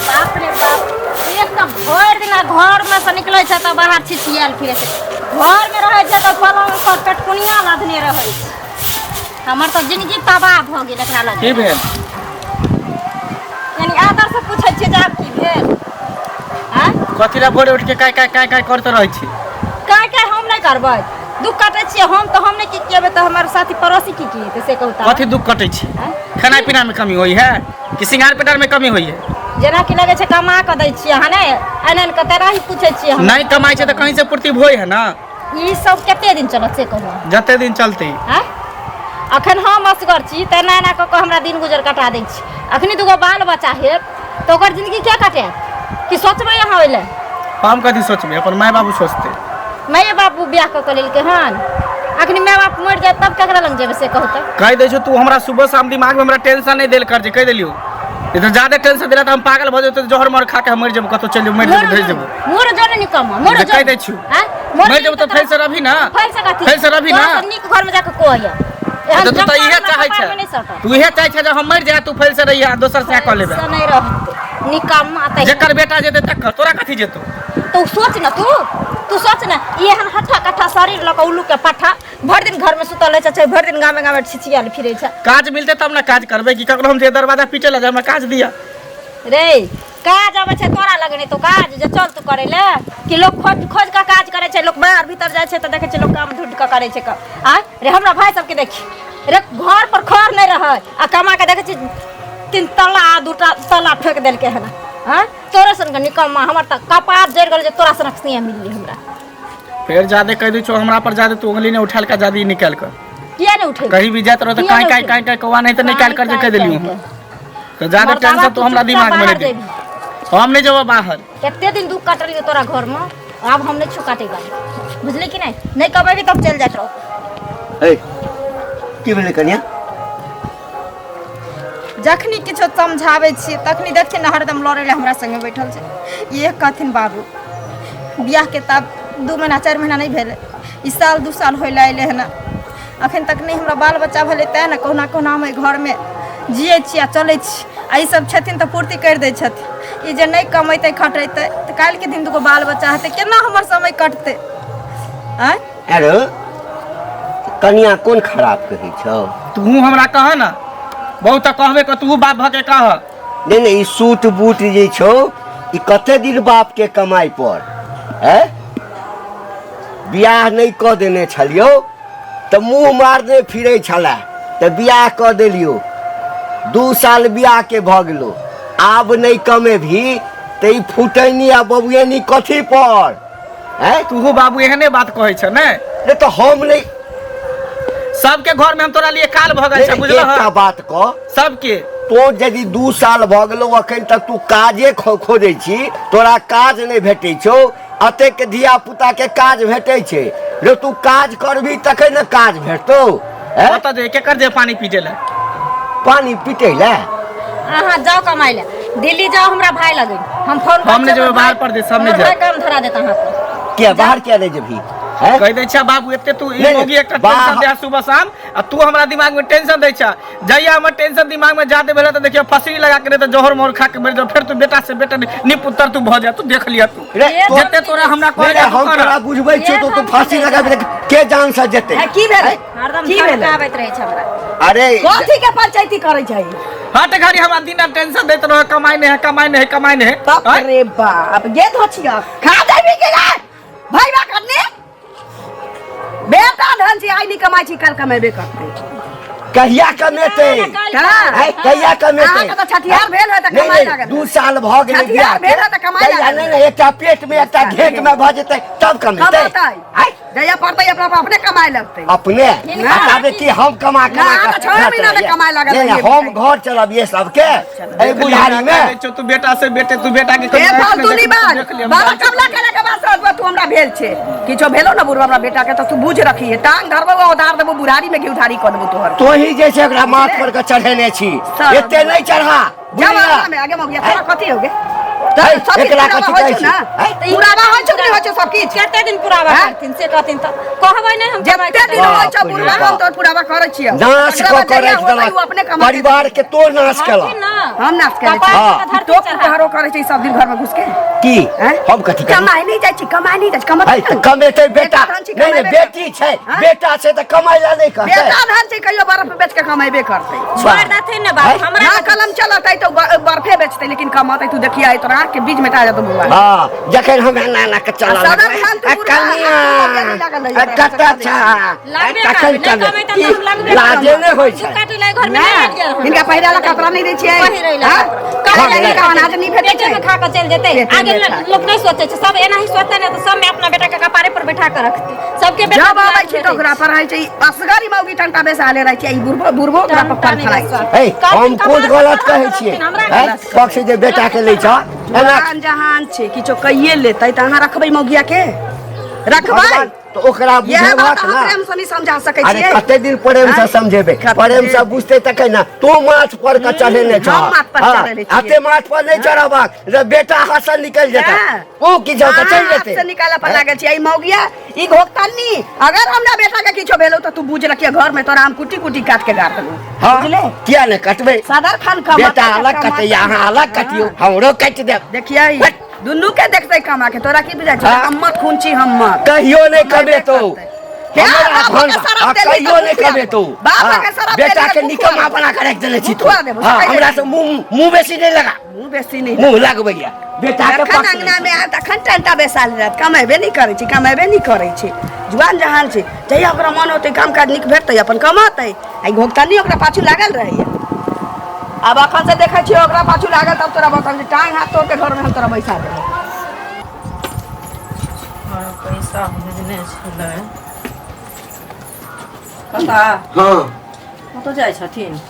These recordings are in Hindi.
बाप रे बाप एक तो भर दिन घर में से निकले छ त बाहर छिछियाल फिरे छै घर में रहे छै त पलंग पर पेटकुनिया लादने रहे छै हमर त जिंदगी तबाह भ गेल एकरा लग की भेल यानी आदर से पूछै छै जे आप की भेल हां कथि ला भोरे उठ के काय करते रहै छी काय हम नहीं करबै दुख काटे छियै हम तो हम नहीं की केबे त हमर साथी पड़ोसी की हेतै से कहता कथि दुख कटे छी खाना पीना में कमी होई है कि सिंगार पेटार में कमी होई है जेना कि लगे छै कमा के दै छियै हने अनन के तेरा ही पूछै छियै हम नहीं कमाई छै त कहीं से पूर्ति होई है ना ई सब कते दिन चलत से कहू जते दिन चलते हैं अखन हम असगर छी त नाना क के हमरा दिन गुजर कटा दै छी अखनी दुगो बाल बच्चा है तो ओकर जिंदगी क्या काटे कि सोचबै यहां होइले हम कथि सोचबे अपन माय बाबू सोचते माय बाबू ब्याह क लेल के हन अखनी माय बाप मर जाए तब केकरा लग जेबे से कहू त कह दे छो तू हमरा सुबह शाम दिमाग में हमरा टेंशन नहीं देल कर जे कह देलियो इधर ज्यादा टेंशन दिला त हम पागल भ जेते जहर मर खा के मर जेब कतो चल जेब मर जेब भेज देबो मोर जने निकम मोर कह दे छु हैं मर जेब त फेर से रभी ना फेर से कथि फेर से रभी ना निक घर में जाके कोया तो तू त इहे चाहै छ तू इहे चाहै छ जे हम मर जाए तू फेर से रहिया दोसर से क लेबे से नहीं रहते निकम आते जेकर बेटा जेते तक तोरा कथि जेतो तू सोच ना तू सोच ना ये हम हट्ठा कट्ठा शरीर लक उल्लू के पट्ठा भर दिन घर में सुतल छै भर दिन गामे गामे छिछियाल फिरे छै काज मिलते तब ना काज करबे कि ककरो हम जे दरवाजा पीटे ला हमरा काज दिया रे काज आवे छै तोरा लगने तो काज जे चल तू करे ले कि लोग खोज का काज करे छै लोग बाहर भीतर जाय छै त देखे छै लोग काम ढूंढ के करे छै आ रे हमरा भाई सब के देखी रे घर पर खर नहीं रहे आ कमा के देखे छै 3 तल्ला 2 तल्ला फेंक देल के है ना हां तोरे सन के निकम्मा हमर त कपार जड़ गेल जे तोरा सन के मिलली हमरा फिर ज्यादा कह दी छो हमरा पर ज्यादा तू उंगली ने उठाल का ज्यादा निकाल कर किया नहीं उठे कहीं भी जात रहो तो काय कवा नहीं तो निकाल कर जे कह देलियो तो ज्यादा टेंशन तो हमरा दिमाग में नहीं दे हम नहीं जब बाहर कितने दिन दुख काटलियो तोरा घर में अब हम नहीं छुकाटेगा बुझले कि नहीं कबे भी तब चल जात रहो ए की भेले कन्या जखनी किछो समझावे छी तखनी देखिन न हरदम लड़े ले हमरा संगे बैठल छै ये कहथिन बाबू बियाह के तब 2 महीना 4 महीना नहीं भेले ई साल 2 साल होइले आइले है ना अखन तक नहीं हमरा बाल बच्चा भेले तै ना कोना कोना हम घर में जिए छी आ चले छी आ ई सब छथिन त पूर्ति कर दै छथिन ई जे नहीं कमैते खटैते त काल के दिन दुगो बाल बच्चा हेते केना हमर समय कटते हैं अरे कन्या कोन खराब कहै छौ तू हमरा कह ना बहुत कहबे क तू बाप भ के कह नहीं ई सूट बूट जे छौ ई कते दिन बाप के कमाई पर है बियाह नहीं क देने छलियो त मुंह मारने फिरे छला त बियाह क देलियो 2 साल बियाह के भ गेलो आब नहीं कमे भी त ई फुटैनी आ बबुएनी कथी पर है तू बाबू एहने बात कहै छ ने रे तो हम नहीं सबके घर में हम तोरा लिए काल भ गेल छ बुझल एकटा बात क सबके तो यदि 2 साल भ गेलो अखन तक तू काजे खोजै छी तोरा काज नहीं भेटै छौ अते के धिया पुता के काज भेटै छै रे तू काज करबी तखन न काज भेटतौ पता जे केकर जे पानी पीटे ले पानी पीटे ले अहाँ जाओ कमाई ले दिल्ली जाओ हमरा भाई लगे हम फोन हमने जो बाहर पर दे सबने जा काम धरा देता हां क्या बाहर क्या ले जभी कह दे छ बाबू एते तू ई होगी एक टेंशन दे सुबह शाम आ तू हमरा दिमाग में टेंशन दे छ जइया हमर टेंशन दिमाग में जाते भेले त देखियो फसरी लगा के त जहर मोर खा के मर जा फिर तू बेटा से बेटा नि पुत्र तू भ जा तू देख लिया तू जते तोरा हमरा कह हम तोरा बुझबै छ तो तू फांसी लगाबे के जान से जेते की भेले हरदम धमकावत रहे छ हमरा अरे कथि के पंचायती करे छै हट घरी हमरा दिन टेंशन देत रहो कमाई नहीं है अरे बाप गे धोछिया खा देबी के भाई बा करने बेटा धन से आई नहीं कमाई छी कल कमेबे करते कहिया कमेते है कहिया कमेते आ तो छठियार भेल है त कमाई लागल 2 साल भ गेलै बियाह भेल है त कमाई लागल नहीं एकटा पेट में एकटा घेट में भ जेतै तब कमेते है जया पड़तै अपने कमाई लगतै अपने बताबे कि हम कमा के 6 महीना में कमाई लागल हम घर चलाबिए सबके ए बुढ़ारी में तू बेटा से बेटे तू बेटा के ए फालतूनी बात बाबा कमला करे के बाद सब तू हमरा भेल छे किछो भेलो ना बुढ़वा हमरा बेटा के त तू बुझ रखी है टांग धरबो उधार देबो बुढ़ारी में की उधारी क देबो तोहर तो ही जैसे माथ पर के चढ़ेने छी एते नहीं चढ़ा जब में आगे मग गया कथि हो गए सब एकरा कथी कहै छी पुरावा होइ छै कि होइ छै सब किछ कते दिन पुरावा करथिन से कहथिन त कहबै नै हम जते दिन होइ छै पुरावा हम तो पुरावा करै छियै नाश करै छै परिवार के तो नाश केला हम नाश करै छी तो पुरारो करै छै सब दिन घर में घुस के की हम कथी कमाई नहीं जाइ छी कमाई नहीं जाइ छी कमाई त कमेतै बेटा नहीं बेटी छै बेटा छै त कमाई ला नहीं करतै बेटा धन छै कहियो बर्फ बेच के कमाइबे करतै छोड़ देथिन ने बाप हमरा कलम चलतै तो बर्फे बेचतै लेकिन कमातै तू देखिया ई तोरा के बीच में टा जातो बुआ हां जखन हम नाना के चला कनिया कता छा तखन कमे लाजे नै होय छै काटी लै घर में इनका पहिराला कपड़ा नहीं दै छियै कहै का अनाज नहीं भेटै छै खा के चल जेतै आगे लोग नहीं सोचे छै सब एना ही सोचते ने तो सब में अपना बेटा के कपारे पर बैठा के रखते सबके बेटा जब आबै छै तो ओकरा पर है छै असगरी मौगी टंटा बेसाले रहै छै ई बुढ़बो ओकरा पर पर खड़ाई छै हम कोन गलत कहै छियै पक्ष जे बेटा के लै छ जहान छै किछो कहिए लेतै त अहाँ रखबै मौगिया के रखबै तो ओकरा बुझेबाक ना प्रेम से नहीं समझा सकै छियै अरे कते दिन प्रेम से समझेबे प्रेम से बुझते त कहै ना तू माथ पर का चढ़ेने छ हम माथ पर चढ़ेले छी आते माथ पर नहीं चढ़ाबाक रे बेटा हसन निकल जेता ओ की जाउ त चल जेते से निकाला पर लागल छी ई मौगिया ई घोकतानी अगर हमरा बेटा के किछो भेलो त तू बुझ रखिए घर में तोरा हम कुटी कुटी काट के गाड़ देबो बुझले किया ने कटबे सादर खान का बेटा अलग कटे यहां अलग कटियो हमरो काट दे देखिए दुन्नू के देखते कमा के तोरा की बुझा छै हम खून छी हम कहियो नहीं कबे तो हमरा कहियो नहीं कबे तो बेटा के निकम्मा बना के रख देले छी तो हमरा से मुंह बेसी नहीं लगा मुंह बेसी नहीं मुंह लगबैया बेटा के पक्ष अंगना में आ तखन टंटा बेसाल रहत कमेबे नहीं करे छी कमेबे नहीं करे छी जुआन जहान छै जहिया ओकरा मन होते काम काज निक भेटतै अपन कमातै आई घोकतानी ओकरा पाछू लागल रहैया अब अखन से देखै छी ओकरा पाछू लागल तब तोरा बताउ जे टांग हाथ तोड़ के घर में हम तोरा बैसा देबै और पैसा भेजने छलै कता हां कत जाय छथिन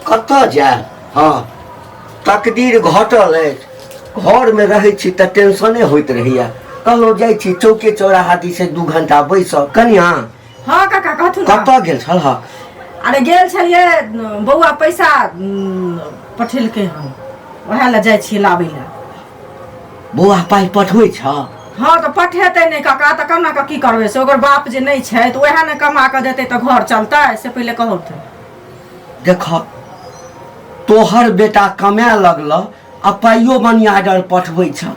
कत जाय हां तकदीर घटल है घर में रहै छी त टेंशने होइत रहैया कहलो जाय छी चौके चौराहा दी से 2 घंटा बैस कनिया हां काका कहथुन कत गेल छल हां अरे गेल छलिए बौआ पैसा पठेलकै हम ओहे ल जाय छी लाबै ल बौआ पाई पठबै छ हां त पठेतै नै काका त कना के की करबै से ओकर बाप जे नै छै त ओहे ने कमा के देतै त घर चलतै से पहिले कहौ त देख तोहर बेटा कमाए लगल आ पाइयो मनी आर्डर पठबै छ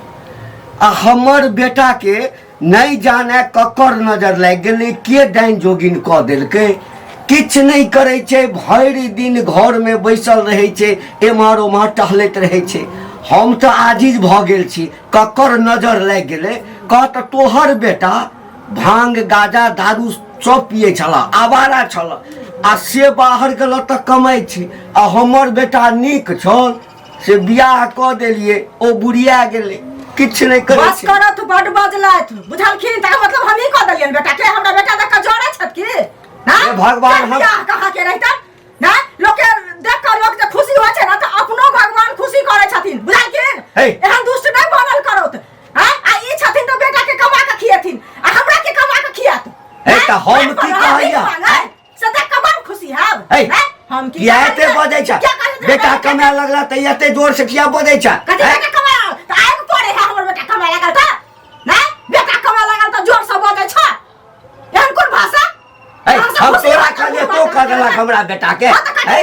आ हमर बेटा के नहीं जाने ककर नजर लाग गेलै के डाइन जोगिन क देलकै किछ नहीं करे छे भरि दिन घर में बैसल रहे छे एमहर ओमहर टहलैत रहे छे हम तो आजिज भ गेल छी ककर नजर लाग गेले कह त तोहर बेटा भांग गाजा दारू सब पिए छला आवारा छला आ से बाहर गेल त कमाई छी आ हमर बेटा नीक छल से बियाह क देलिए ओ बुढ़िया गेले किछ नहीं करे बस करत बड बजलैथ बुझलखिन त मतलब हम ही क देलियन बेटा के हमरा बेटा तक जोड़े छत की ना भगवान हम कहा के रहता ना लोग के देख कर लोग जे खुशी होय छै ना त अपनो भगवान खुशी करे छथिन बुझलखिन एहन दुष्ट नहीं बनल करत हां आ ई छथिन त बेटा के कमा के खियथिन आ हमरा के कमा के खियात ए त हम की कहैया सदा कमान खुशी हब हम की एते बजै छ बेटा कमा लगला त एते जोर से किया बजै छ कथि बेटा कमा त आग पड़े है हमर बेटा कमा लागल त ना बेटा कमा लागल त जोर से बजै छ एहन कोन भाषा हम तोरा कहले तो कहला हमरा बेटा के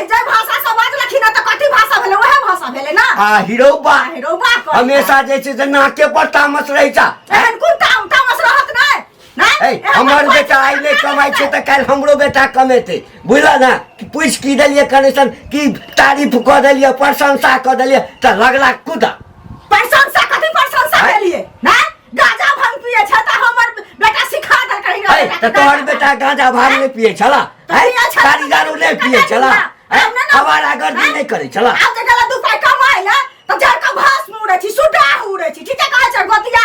जे भाषा समझ लखिन त कथि भाषा भेले ओहे भाषा भेले ना हां हीरोबा हमेशा जे छै से नाके पर तामस रहै छ एहन कोन तामस रहत नै हमर बेटा आई नहीं कमाई छे त काल हमरो बेटा कमेते बुझला ना कि पूछ की देलिए कनेक्शन की तारीफ क देलिए प्रशंसा क देलिए त लगला कुदा प्रशंसा कथि प्रशंसा देलिए ना गांजा भांग पिए छ त हमर बेटा सिखा दे कहीं त तोहर बेटा गांजा भांग नहीं पिए छला तारी दारू नहीं पिए छला हमारा गर्दी नहीं करे छला अब जे गला 2 पाई कमाइला त जर का भास मुड़े छी सुडा उड़े छी ठीक है कहे छ गोतिया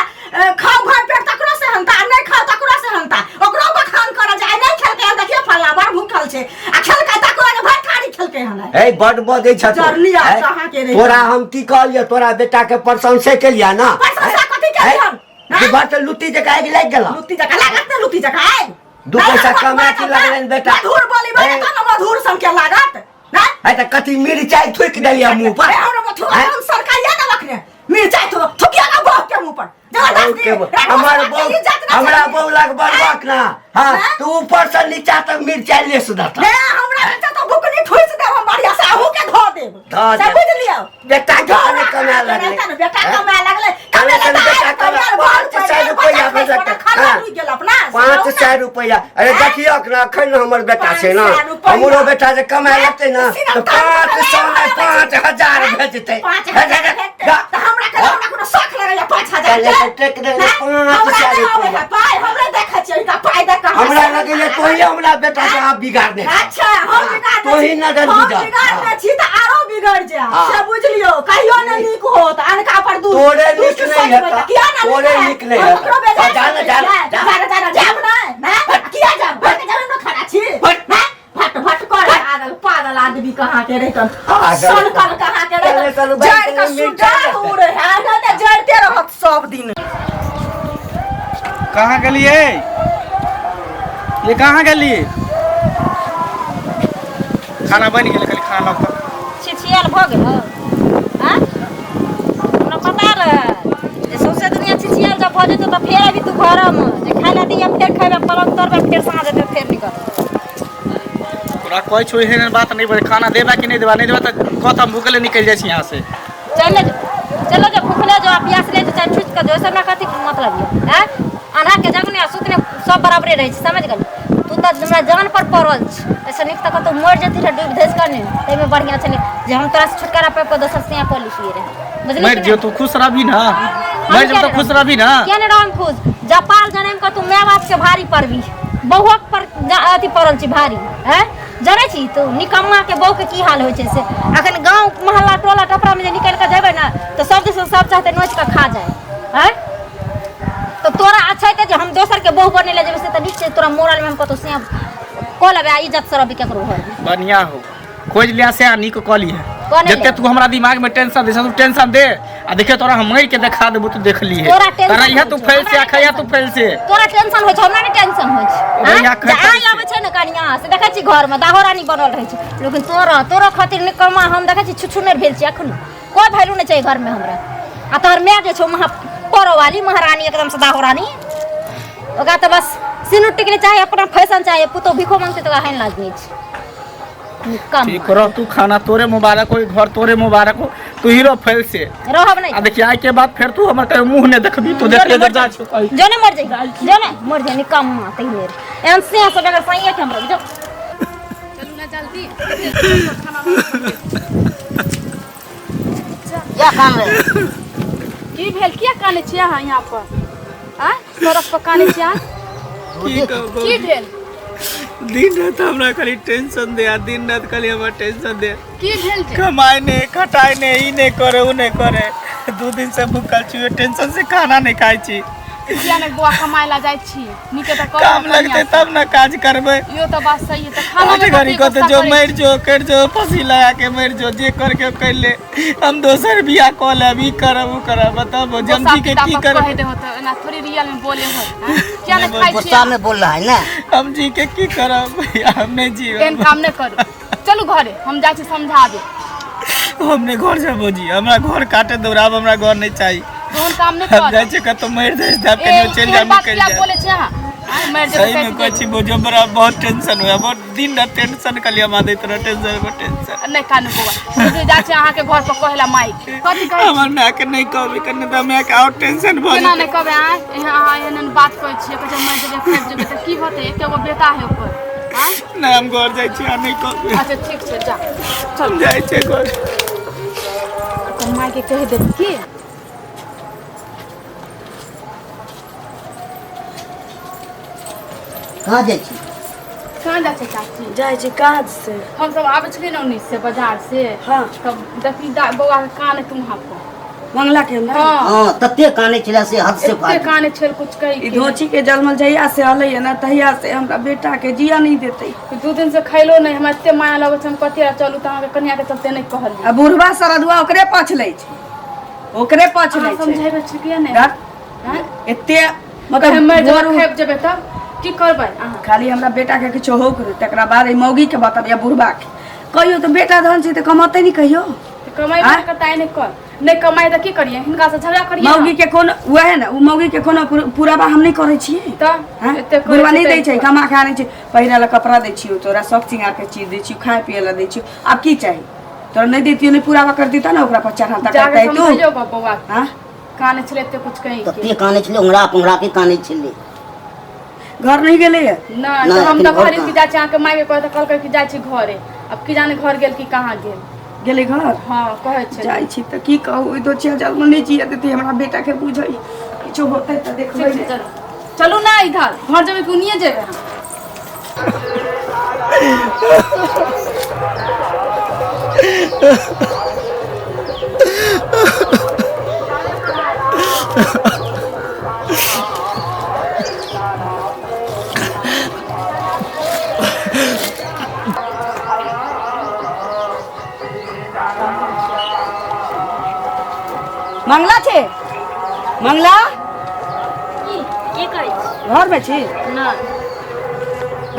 खाओ भर पेट तकरो से हंता नहीं खाओ तकरो से हंता ओकरो बखान कर जाय नहीं खेलके देखिए फल्ला बार भूखल छे आ खेलके तकरो के भात खाड़ी खेलके हन ए बड बदै छ तोरा हम की कहलिए तोरा बेटा के प्रशंसा के लिया ना प्रशंसा कथि के हम ये बात लुटी जका आग लाग गेला लुटी जका लागत ना लुटी जका आग 2 पैसा कमा के लगलन बेटा मधुर बोली बोले त मधुर सन के लागत ना ए त कथि मिर्चाई थुक देलिया मुंह पर हमरा मधुर हम सरकाइया ना रखने मिर्चाई तो थुकिया ना बहू के मुंह पर हमार बहू हमरा बहू लग बरबाक ना हां तू ऊपर से नीचा तक मिर्चाई ले सुधाता ले हमरा बेटा तो बुकनी ठुस दे हम बढ़िया से आहू के धो देब सब बुझ लियो बेटा गाने कमा लगले बेटा कमा लगले कमे बेटा कमा 500 रुपया भेजत खाना रुक गेल अपना 500 रुपया अरे देखियो ना अखन हमर बेटा छै ना हमरो बेटा जे कमा लगते ना तो 500 नहीं 5000 भेजते 5000 तो हमरा के कोनो शौक लगैया 5000 टेक दे 500 रुपया पाई हमरा देखै छियै का पाई देख हमरा लगैया तोही हमरा बेटा के आप बिगाड़ने अच्छा हम बिगाड़ तोही नजर बुझा बिगाड़ छी त आरो बिगड़ जा से बुझ लियो कहियो न नीक होत अनका पर दूध तोरे नीक नहीं है तोरे नीक नहीं है जान जान जाम ना किया जाम भट जाम न खड़ा छी भट भट कर पागल आदमी कहां के रे सन कर कहां के रे जड़ का सुटा उड़ है ना त जड़ते रहत सब दिन कहाँ गेलिए ये कहाँ गेलिए खाना बन गेल खाली खाना लाओ छिछियल भ गेल हां हमरा पता रहे जे सौसे दुनिया छिछियल जब भ जेतो त फेर अभी तू घर में जे खाना दिया फेर खाइबे पलंग तरबे फेर साँझ देते फेर निकल तोरा कोई छोई है बात नहीं बोले खाना देबा कि नहीं देबा त खत्म भूखले निकल जाय छी यहां से चलो जो भूखले जो प्यास ले चाहे छुच कर दो सब ना कथी मतलब है हैं अना के जगने सुतने सब बराबरे रहे समझ गल तू त हमरा जान पर पड़ल ऐसे निक तक तो मर जती रे डूब धस करने ते में बढ़िया चले जे हम तोरा से छुटकारा पे दोसर से पॉलिसी रे बुझली मर जो तू खुश रहबी ना मर जब तो खुश रहबी ना केने रहम खुश जपाल जनेम का तू माय बाप के भारी पड़बी बहुक पर अति पड़ल छी भारी हैं जाने छी तू निकम्मा के बहू के की हाल होय छै से अखन गांव मोहल्ला टोला टपरा में जे निकल के जेबे ना तो सब दिस सब चाहते नोच के खा जाए हैं तो तोरा अच्छा है जे हम दोसर के बहू बने ले जेबे से त नीचे तोरा मोरल में हम कतो से को लेबे इज्जत से रबी केकरो घर बढ़िया हो खोज लिया से आनी को कॉली है जते तू हमरा दिमाग में टेंशन दे तू टेंशन दे आ देखे तोरा हम मर के दिखा देबो तू देख ली है तोरा यह तू फेल से आखया तू फेल से तोरा टेंशन होय छ हमरा नहीं टेंशन होय छ आई आवे छै न कनिया से देखै छी घर में दाहोरानी बनल रहै छै लेकिन तोरा खातिर निकम्मा हम देखै छी छुछुनर भेल छी अखन कोई वैल्यू नहीं छै घर में हमरा आ तोहर मैं जे छौ महा परो वाली महारानी एकदम से दाहोरानी ओका तो बस सिनुट टिकने चाहिए अपना फैशन चाहिए पुतो भिखो मांगते तो हन लाजनी छै ठीक करो तू खाना तोरे मुबारक हो घर तोरे मुबारक हो तू हीरो फेल से रहब नहीं आ देखिए आई के बाद फिर तू हमर के मुंह ने देखबी तू देख ले जा छ जो ने मर जाई निकम्मा तई मेरे एन से सब अगर सही है हमरा जो चलू ना जल्दी या काम रे की भेल किया काने छिया यहाँ पर आ सड़क पर काने छिया की भेल दिन रात हमरा खाली टेंशन दे दिन रात खाली हमरा टेंशन दे की भेल कमाई ने खटाई ने ई ने करे उ ने करे 2 दिन से भूखल छी टेंशन से खाना नहीं खाई छी किया ने बुआ कमाई ला जाय छी निके त काम लगते तब ना काज करबे यो तो बात सही है त खाना में घरी को तो जो मर जो कर जो फसी लगा के मर जो जे करके कर ले हम दोसर बियाह क ले अभी करब करब बताओ जल्दी के की कर कह दे हो त ना थोड़ी रियल में बोले हो क्या ना खाई छी गुस्सा में बोल रहा है ना हम जी के की करब हम नहीं जी एन काम न करू चलू घरे हम जाय छी समझा दे हमने घर जाबो जी हमरा घर काटे दौड़ाब हमरा घर नहीं चाहिए कोन काम न हम कर जाय छै कतो मर दे दाब के चल जा बात निकल क्या जा बोले छी हां मर सही जे में कहै छी बुझो बड़ा बहुत टेंशन हुआ बहुत दिन रात टेंशन कलिया मा दैत रह टेंशन नहीं कानू बुआ जे जाय छी अहाँ के घर पर कहला माई कथि कहै हमर ना के नहीं कहबे कने त मैं के और टेंशन भ केना नहीं कहबे अहाँ एहन बात कहै छी कि मर जे फेर जेबे त की होते एकेगो बेटा है ऊपर हां ना हम घर जाय छी आ नहीं कहबे अच्छा ठीक छै जा चल जाय छै घर तो माई के कह दे की कहां जाय छी कहाँ जाए चाची जाए छी काज से हम सब आबे छलिए ना उन्नीस से बाजार से हाँ तब देखी बौआ के कान तुम वहाँ पर मंगला के हमरा हाँ हां तते काने छला से हद से एते फाड़ काने छल कुछ कही ई धोची के जलमल जहिया से अलई है ना तहिया से हमरा बेटा के जिया नहीं देते 2 दिन से खैलो नहीं हमरा एते माया लगे छै हम कते चलू त अहाँ के कन्या के चलते नहीं कहलिए आ बुढ़वा सरदुआ ओकरे पछ लै छै ओकरे पछ लै छै समझेबे छी कि नहीं हां एते मतलब हम मतलब जब खेब जेबे तब की करबै अहाँ खाली हमरा बेटा के किछो हो करे तकरा बाद ई मौगी के बताबिया बुढ़वा के कहियो तो बेटा धन छै त कमते नहीं कहियो तो कमाई हाँ? कताई नहीं कर नहीं कमाई तो की करिए हिनका से झगड़ा करिए मौगी के कोनो वह है ना उ मौगी के कोनो पूरा बा हम नहीं करे छिए तो हां एते गुरबा नहीं दै छै कमा खा नहीं छै पहिरा ला कपड़ा दै छियो तोरा सब सिंगार के चीज दै छियो खाए पिए ला दै छियो अब की चाहिए तोरा नहीं देतियो नहीं पूरा बा कर देता ना ओकरा पर चढ़ाता जाके करता तू समझियो गो बउआ हां काने छले एते कुछ कहीं तो के काने छले उंगरा पुंगरा के काने छले घर नहीं गेले है ना ना, तो हम लेकिन तो घर घर की कहाँ? जाय छी आके माय के कहत कल के जाय छी घरे अब की जाने घर गेल की कहां गेल गेले घर हां कहे छै जाई छी त की कहू ओइ दो 6000 में नहीं जिया देती हमरा बेटा के बुझई किछो होतै त देखबै ठीक छै, चलो चलू ना इधर घर जेबे कि उनिए जेबे हम मंगला छे मंगला की करै छी घर में छी ना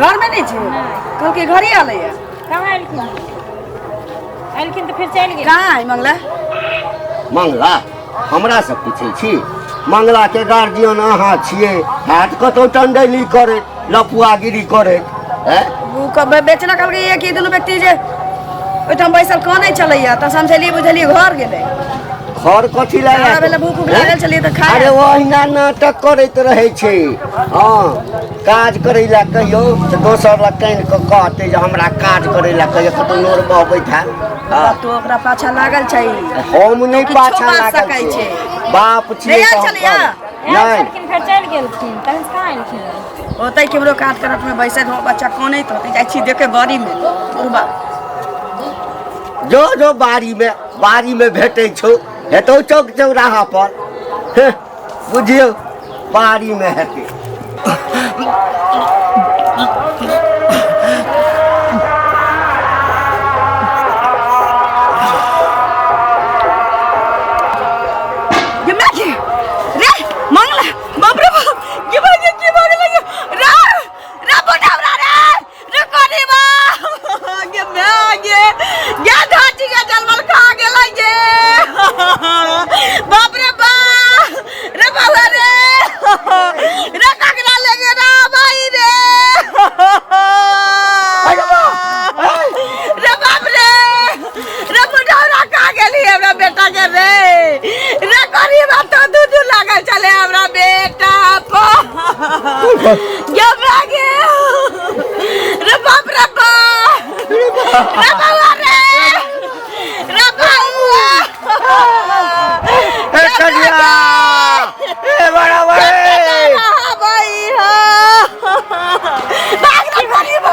घर में नहीं छी कल के घरे आले है कहाँ एलखिन तो फिर चलि गेल कहाँ है मंगला मंगला हमरा से पूछे छी मंगला के गार्जियन अहाँ छिए हाथ कतौ टंडैली करे लपुआगिरी करे हैं वो कब बेचना कल के कि दोनों व्यक्ति जे ओइठाम बैसल कानै चलैया त समझली बुझली घर गेलै घर कथी हमरा लागे बेला भूख लागल चलिए त खाए अरे ओहिना नाटक करैत रहे छै हाँ काज करे ला कहियो तऽ दोसर लग कानि कऽ कहते जे हमरा काज करे ला कहियो कतौ नोर बहबैत है हाँ तो ओकरा पाछा लागल छै हम नहीं किछो पाछा बात लागल सकै छै छै। बाप छिए नहीं तऽ हम चलिया कहब। नहीं एलखिन फिर चलि गेलखिन तहन से कहाँ एलखिन होतै केमरो काट करत में बैसत हो बच्चा कानैत होतै जाइ छी देखे बाड़ी में बुढ़बा जो बारी में भेटै छौ हेतौ चौक चौराहा पर हें, बुझियौ बारी में हेतै ये मैं के रे मंगला बाप रे बाप की भागे रे रे बोटावरा रे कोनी बा ये मैं ये धाची के जलमल खा गेलै ये बाप रे बा रे बाबा रे काकरा लगे रा भाई रे रे बाप रे बोटावरा खा गेली हमरा बेटा के रे गरीब तो दूध लागल चले हमरा बेटा पर ये भागे रे बाप रे बाबा रे बाबा ए कलिया ए बड़ा भाई भाई भाग रे गरीब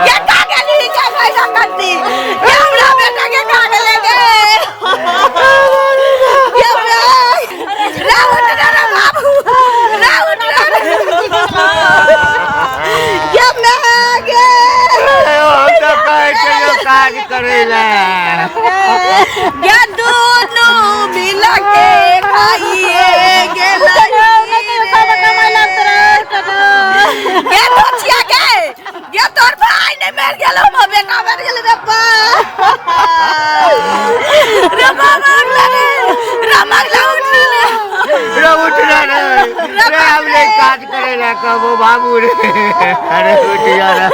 ये का गेली के कैसा करती ये हमरा बेटा के का गेले गे ये राउंड रे बाबू राउंड ये मैं गे हम तो कहे के यो काज करेला ये दोनों मिल के खाइए गेलै ये दोछिया के ये तोर भाई ने मर गेलो म बेटा मर गेल रे बा रे बाबा रे मंगला उठ रे उठना रे हमने काज करेला कबो बाबू रे अरे उठ जा रे